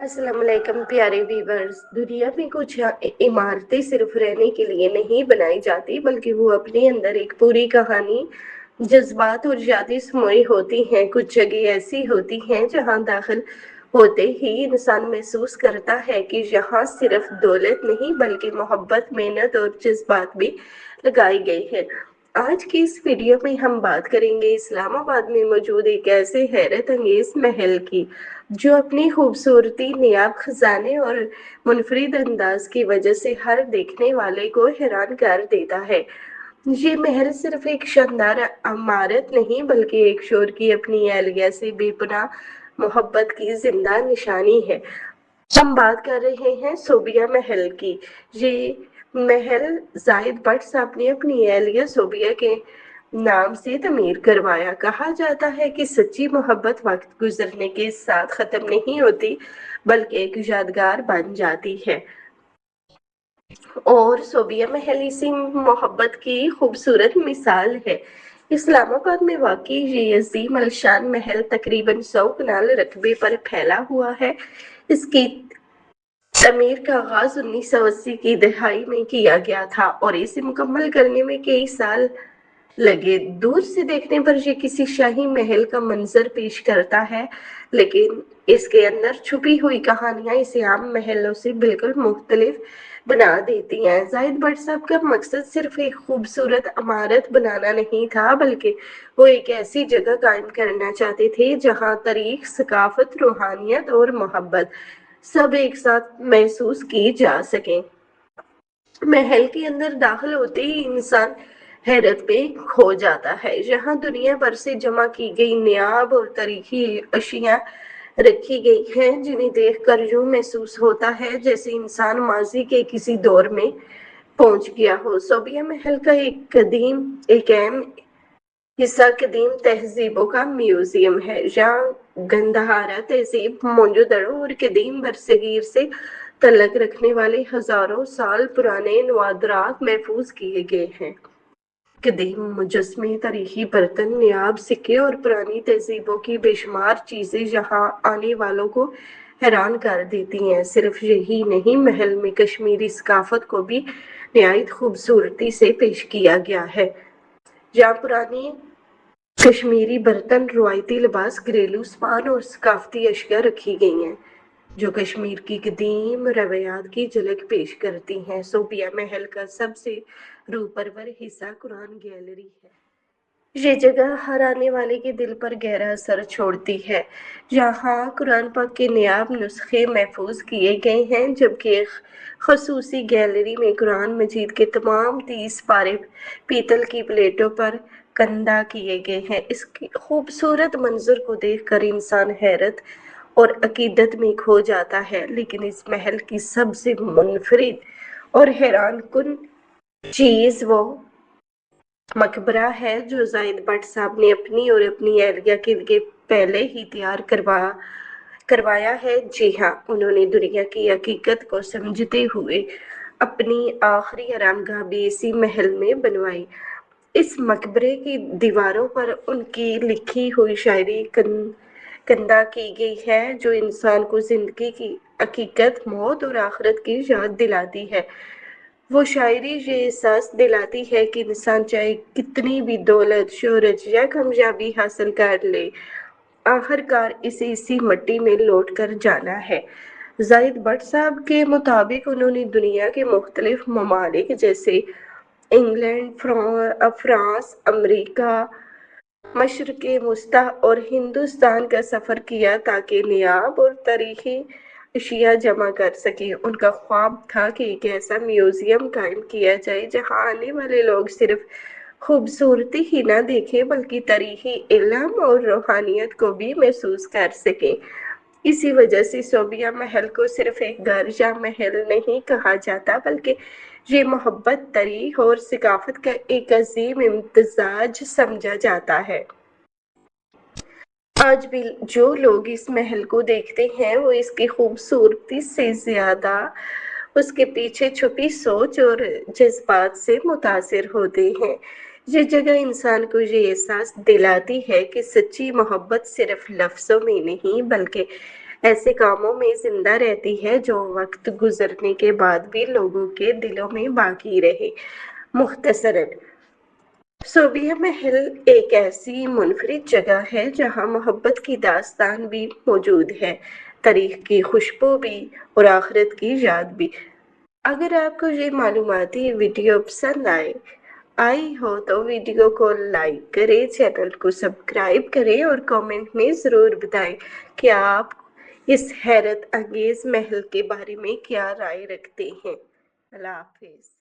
अस्सलाम वालेकुम प्यारे व्यूवर्स। दुनिया में कुछ इमारतें सिर्फ रहने के लिए नहीं बनाई जाती, बल्कि वो अपने अंदर एक पूरी कहानी, जज्बात और यादें समाई होती हैं। कुछ जगह ऐसी होती हैं जहां दाखिल होते ही इंसान महसूस करता है कि यहाँ सिर्फ दौलत नहीं बल्कि मोहब्बत, मेहनत और जज्बात भी लगाई गई है। आज की इस वीडियो में हम बात करेंगे इस्लामाबाद में मौजूद एक ऐसे हैरत अंगेज महल की, जो अपनी खूबसूरती, नायाब खजाने और मुनफरिद अंदाज की वजह से हर देखने वाले को हैरान कर देता है। ये महल सिर्फ एक शानदार इमारत नहीं, बल्कि एक शोर की अपनी एहलिया से बेपनाह मोहब्बत की जिंदा निशानी है। हम बात कर रहे हैं सोबिया महल की। ये महल जाहिद बट साहब ने अपनी एहलिया सोबिया के नाम से तमीर करवाया। कहा जाता है कि सच्ची मोहब्बत वक्त गुजरने के साथ खत्म नहीं होती, बल्कि एक यादगार बन जाती है। और सोबिया महल इसी मोहब्बत की खूबसूरत मिसाल है। इस्लामाबाद में वाकई ये अजीम अलशान महल तकरीबन 100 कनाल रकबे पर फैला हुआ है। इसकी तमीर का आगाज 1980 की दहाई में किया गया था और इसे मुकम्मल करने में कई साल लगे। दूर से देखने पर ये किसी शाही महल का मंजर पेश करता है, लेकिन इसके अंदर छुपी हुई कहानियां इसे आम महलों से बिल्कुल मुख्तलिफ बना देती हैं। जाहिद भट्ट साहब का मकसद सिर्फ एक खूबसूरत इमारत बनाना नहीं था, बल्कि वो एक ऐसी जगह कायम करना चाहते थे जहां तारीख, सकाफत, रूहानियत और मोहब्बत सब एक साथ महसूस की जा सके। महल के अंदर दाखिल होते ही इंसान हैरत में खो जाता है। यहाँ दुनिया भर से जमा की गई नायाब और तारीखी अशिया रखी गई हैं, जिन्हें देखकर यूं महसूस होता है जैसे इंसान माजी के किसी दौर में पहुंच गया हो। सोबिया महल का एक अहम हिस्सा कदीम तहजीबों का म्यूजियम है, जहाँ गंधहारा तहजीब मोनजोदड़ो और कदीम बरसगीर से तलक रखने वाले हजारों साल पुराने नवादरात महफूज किए गए हैं। कदीम मुजस्मे, तारीखी बर्तन, नायाब सिक्के और पुरानी तहजीबों की बेशुमार चीजें यहाँ आने वालों को हैरान कर देती हैं। सिर्फ यही नहीं, महल में कश्मीरी सकाफत को भी निहायत खूबसूरती से पेश किया गया है। जहाँ पुरानी कश्मीरी बर्तन, रवायती लिबास, घरेलू सामान और सकाफती अशिया रखी गई हैं, जो कश्मीर की कदीम रवायात की झलक पेश करती हैं। सोबिया महल का सबसे रूपरवर हिस्सा कुरान गैलरी है। ये जगह हर आने वाले के दिल पर गहरा असर छोड़ती है। यहाँ कुरान पाक के नायाब नुस्खे महफूज किए गए हैं, जबकि एक खसूसी गैलरी में कुरान मजीद के तमाम 30 पारे पीतल की प्लेटों पर कंधा किए गए हैं। इसकी खूबसूरत मंजर को देखकर इंसान हैरत और अकीदत में खो जाता है। लेकिन इस महल की सबसे मुनफरिद और हैरान कुन चीज वो मकबरा है, जो जाहिद भट्ट साहब ने अपनी और अपनी एहलिया के लिए पहले ही तैयार करवाया है। जी हाँ, उन्होंने दुनिया की हकीकत को समझते हुए अपनी आखिरी आरामगाह भी इसी महल में बनवाई। इस मकबरे की दीवारों पर उनकी लिखी हुई शायरी कंधा की गई है, जो इंसान को जिंदगी की हकीकत, मौत और आखिरत की याद दिलाती है। वो शायरी ये एहसास दिलाती है कि इंसान चाहे कितनी भी दौलत, शोहरत या कामयाबी हासिल कर ले, आखिरकार इसे इसी मिट्टी में लौट कर जाना है। जाहिद भट्ट साहब के मुताबिक उन्होंने दुनिया के मुख्तलिफ ममालिक जैसे इंग्लैंड, फ्रांस, अमेरिका, मशरक़ मुस्ता और हिंदुस्तान का सफ़र किया ताकि नायाब और तारीखी अशिया जमा कर सके। उनका ख्वाब था कि एक ऐसा म्यूजियम कायम किया जाए जहां आने वाले लोग सिर्फ खूबसूरती ही ना देखें, बल्कि तारीखी इल्म और रूहानियत को भी महसूस कर सकें। इसी वजह से सोबिया महल को सिर्फ एक घर या महल नहीं कहा जाता, बल्कि ये मोहब्बत, तारीख और सकाफत का एक अजीम इम्तजाज समझा जाता है। आज भी जो लोग इस महल को देखते हैं, वो इसकी खूबसूरती से ज्यादा उसके पीछे छुपी सोच और जज्बात से मुतासिर होते हैं। ये जगह इंसान को ये एहसास दिलाती है कि सच्ची मोहब्बत सिर्फ लफ्जों में नहीं, बल्कि ایسے کاموں میں زندہ رہتی ہے جو وقت گزرنے کے بعد بھی لوگوں کے دلوں میں باقی رہے۔ مختصراً، صوبیہ محل ایک ایسی منفرد جگہ ہے جہاں محبت کی داستان بھی موجود ہے، تاریخ کی خوشبو بھی اور آخرت کی یاد بھی۔ اگر آپ کو یہ معلوماتی ویڈیو پسند آئی ہو تو ویڈیو کو لائک کریں، چینل کو سبسکرائب کریں اور کامنٹ میں ضرور بتائیں کہ آپ اس حیرت انگیز محل کے بارے میں کیا رائے رکھتے ہیں۔ اللہ حافظ۔